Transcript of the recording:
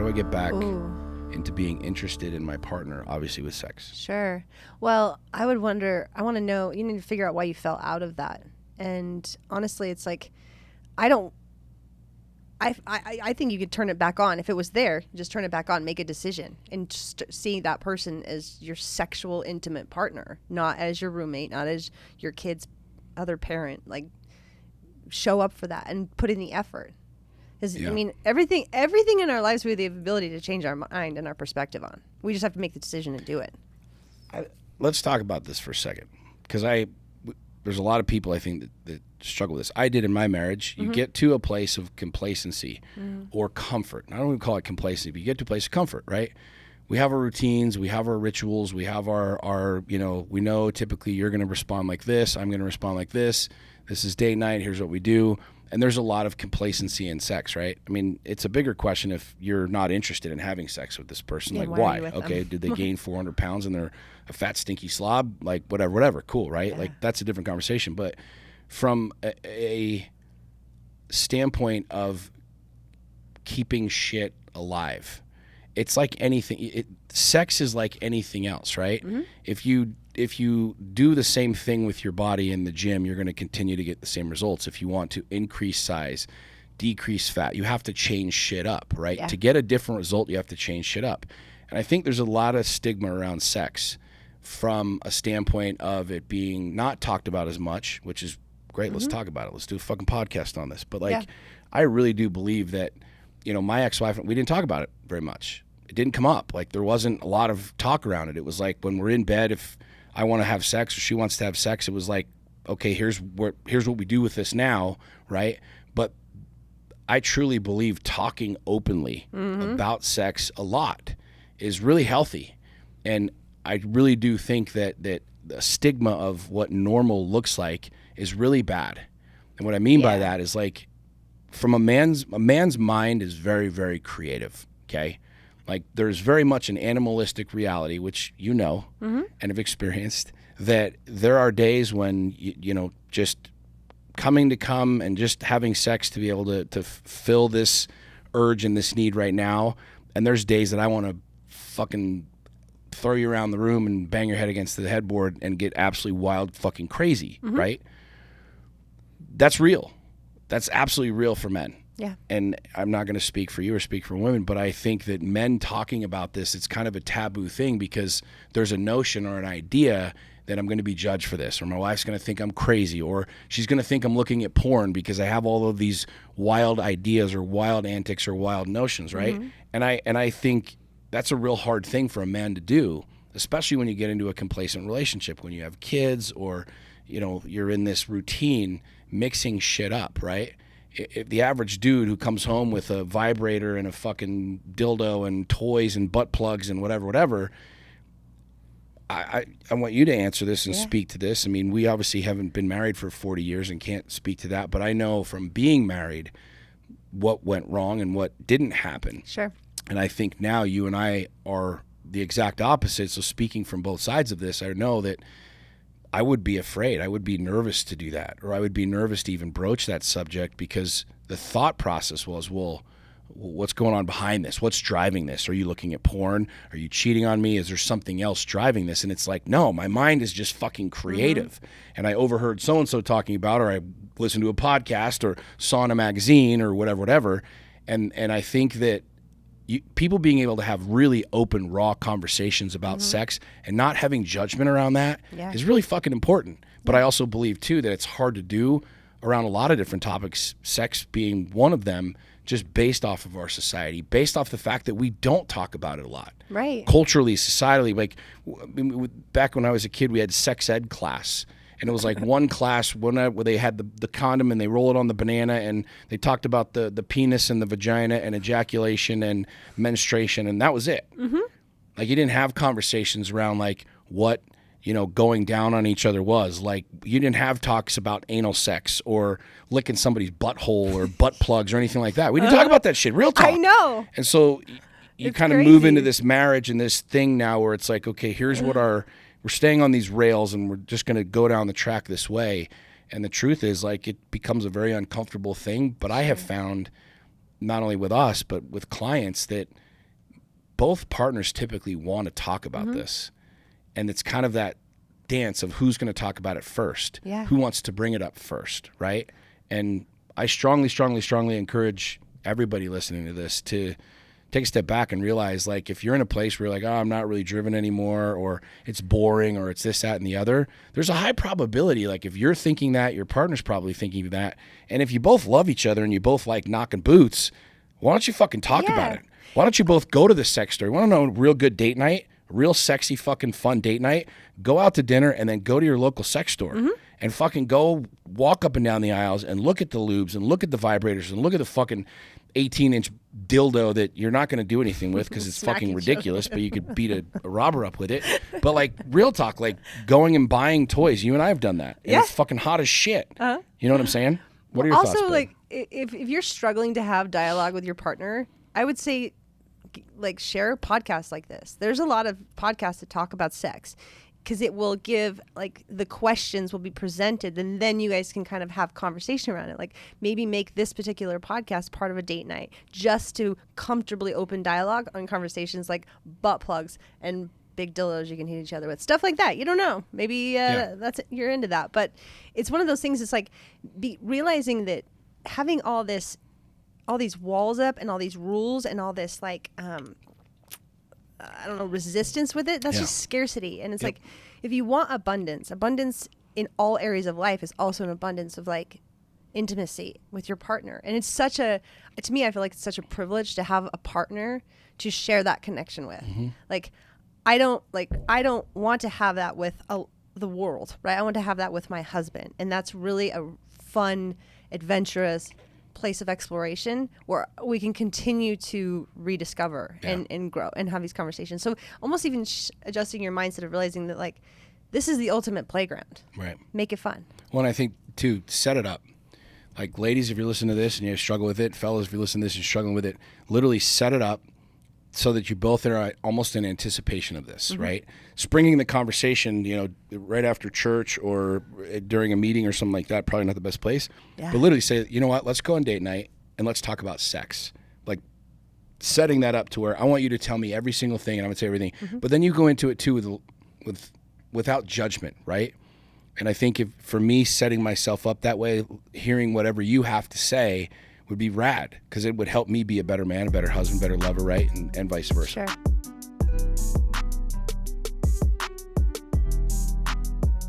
do I get back Ooh. into being interested in my partner, obviously with sex? Sure. Well, I would wonder, I want to know, you need to figure out why you fell out of that. And honestly, it's like, I don't, I think you could turn it back on. If it was there, just turn it back on, make a decision, and just see that person as your sexual intimate partner, not as your roommate, not as your kid's other parent. Like, show up for that and put in the effort. I mean, everything in our lives we have the ability to change our mind and our perspective on. We just have to make the decision and do it. Let's talk about this for a second, because there's a lot of people I think that struggle with this. I did in my marriage. You get to a place of complacency or comfort. I don't even call it complacency, but you get to a place of comfort, right? We have our routines, we have our rituals, we have our we know typically you're going to respond like this, I'm going to respond like this. This is date night, here's what we do. And there's a lot of complacency in sex, right? I mean, it's a bigger question if you're not interested in having sex with this person. Yeah, like, why? Okay, did they gain 400 pounds and they're a fat, stinky slob? Like, whatever, cool, right? Yeah. Like, that's a different conversation. But from a standpoint of keeping shit alive, it's like anything. Sex is like anything else, right? Mm-hmm. If you do the same thing with your body in the gym, you're going to continue to get the same results. If you want to increase size, decrease fat, you have to change shit up, right? Yeah. To get a different result, you have to change shit up. And I think there's a lot of stigma around sex from a standpoint of it being not talked about as much, which is great. Mm-hmm. Let's talk about it. Let's do a fucking podcast on this. But like, I really do believe that, my ex-wife, we didn't talk about it very much. It didn't come up. Like, there wasn't a lot of talk around it. It was like when we're in bed, if I want to have sex or she wants to have sex, it was like, okay, here's what we do with this now, right? But I truly believe talking openly about sex a lot is really healthy. And I really do think that the stigma of what normal looks like is really bad. And what I mean by that is, like, from a man's mind is very, very creative, okay? Like, there's very much an animalistic reality, which and have experienced, that there are days when, just coming to come and just having sex to be able to fill this urge and this need right now. And there's days that I want to fucking throw you around the room and bang your head against the headboard and get absolutely wild fucking crazy, right? That's real. That's absolutely real for men. Yeah. And I'm not going to speak for you or speak for women, but I think that men talking about this, it's kind of a taboo thing because there's a notion or an idea that I'm going to be judged for this, or my wife's going to think I'm crazy, or she's going to think I'm looking at porn because I have all of these wild ideas or wild antics or wild notions, right? And I think that's a real hard thing for a man to do, especially when you get into a complacent relationship, when you have kids or, you're in this routine mixing shit up, right? If the average dude who comes home with a vibrator and a fucking dildo and toys and butt plugs and whatever, I want you to answer this and speak to this. I mean, we obviously haven't been married for 40 years and can't speak to that, but I know from being married what went wrong and what didn't happen. Sure. And I think now you and I are the exact opposite. So speaking from both sides of this, I know that I would be afraid. I would be nervous to do that, or I would be nervous to even broach that subject because the thought process was, well, what's going on behind this? What's driving this? Are you looking at porn? Are you cheating on me? Is there something else driving this? And it's like, no, my mind is just fucking creative. And I overheard so-and-so talking about, or I listened to a podcast or saw in a magazine or whatever. And I think that people being able to have really open, raw conversations about sex and not having judgment around that is really fucking important. But I also believe, too, that it's hard to do around a lot of different topics, sex being one of them, just based off of our society, based off the fact that we don't talk about it a lot. Right. Culturally, societally, like back when I was a kid, we had sex ed class. And it was like one class where they had the condom and they roll it on the banana and they talked about the penis and the vagina and ejaculation and menstruation, and that was it. Like, you didn't have conversations around like what, going down on each other was. Like, you didn't have talks about anal sex or licking somebody's butthole or butt plugs or anything like that. We didn't talk about that shit. Real talk. I know. And so you kind of move into this marriage and this thing now where it's like, okay, here's what we're staying on these rails and we're just going to go down the track this way. And the truth is, like, it becomes a very uncomfortable thing. But I have found, not only with us, but with clients, that both partners typically want to talk about this. And it's kind of that dance of who's going to talk about it first. Yeah. Who wants to bring it up first, right? And I strongly, strongly, strongly encourage everybody listening to this to take a step back and realize, like, if you're in a place where you're like, oh, I'm not really driven anymore, or it's boring, or it's this, that, and the other, there's a high probability, like, if you're thinking that, your partner's probably thinking that. And if you both love each other and you both like knocking boots, why don't you fucking talk about it? Why don't you both go to the sex store? You want to know a real good date night? Real sexy fucking fun date night? Go out to dinner and then go to your local sex store and fucking go walk up and down the aisles and look at the lubes and look at the vibrators and look at the fucking 18-inch dildo that you're not going to do anything with because it's fucking ridiculous, but you could beat a robber up with it. But, like, real talk, like, going and buying toys. You and I have done that. And it's fucking hot as shit. You know what I'm saying? What are your thoughts? Also, like, if you're struggling to have dialogue with your partner, I would say, like, share podcasts like this. There's a lot of podcasts that talk about sex, because it will give, like, the questions will be presented, and then you guys can kind of have conversation around it. Like, maybe make this particular podcast part of a date night just to comfortably open dialogue on conversations like butt plugs and big dildos you can hit each other with, stuff like that. You don't know, maybe you're into that, but it's one of those things. It's like realizing that having all these walls up and all these rules and all this, like, I don't know, resistance with it, that's just scarcity. And it's like, if you want abundance in all areas of life is also an abundance of, like, intimacy with your partner. And it's to me, I feel like it's such a privilege to have a partner to share that connection with. Like, I don't want to have that with the world, right? I want to have that with my husband. And that's really a fun, adventurous place of exploration where we can continue to rediscover and grow and have these conversations. So almost even adjusting your mindset of realizing that, like, this is the ultimate playground. Right. Make it fun. Well, and I think, too, set it up. Like, ladies, if you're listening to this and you struggle with it, fellas, if you're listening to this and you're struggling with it, literally set it up so that you both are almost in anticipation of this, right? Springing the conversation, right after church or during a meeting or something like that, probably not the best place. But literally say, you know what, let's go on date night and let's talk about sex. Like, setting that up to where I want you to tell me every single thing and I'm going to say everything. But then you go into it too without judgment, right? And I think for me, setting myself up that way, hearing whatever you have to say would be rad, because it would help me be a better man, a better husband, better lover, right? And vice versa. Sure.